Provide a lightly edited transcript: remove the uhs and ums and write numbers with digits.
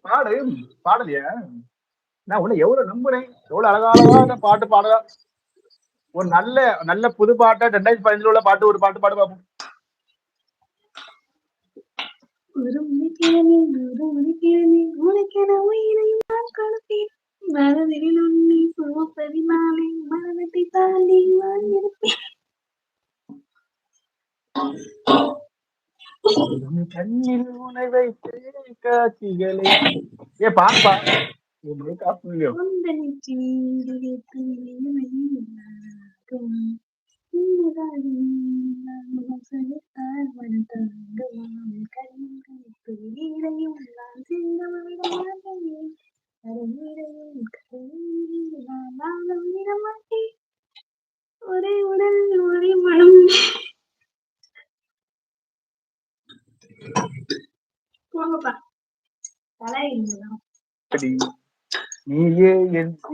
பாடு. பாடலையா? நான் உன்ன எவ்வளவு நம்புறேன். எவ்வளவு அழகா பாட்டு பாடுறா. ஒரு நல்ல நல்ல புது பாட்டா 2015 உள்ள பாட்டு ஒரு பாட்டு பாடு பாப்போம். ஒரு மணிக்கிழமை ஒரு மணிக்கிழமை உனக்கென உயிரையும் நான் கொடுப்பேன் மனதில் உன்னை சுமப்பதினாலே மரணத்தை தாண்டி நான் இருப்பேன். கண்ணில் உனை வைத்து காட்சிகளை பாடுப்பா. காசு உந்தன் சீண்டு வைத்து இனிமையும் நானாகும். உன்னதாகி நான் முகம் சுளித்தால் மனம் தாங்குமா கண்களுக்கு நீரையும் நான் சிந்த விட மாட்டேன் கரைநீரையும் கரைநீரில் நான் நானும் விட மாட்டேன் ஒரே உடல் ஒரே மனம். போங்கப்பா தலை நீயே என்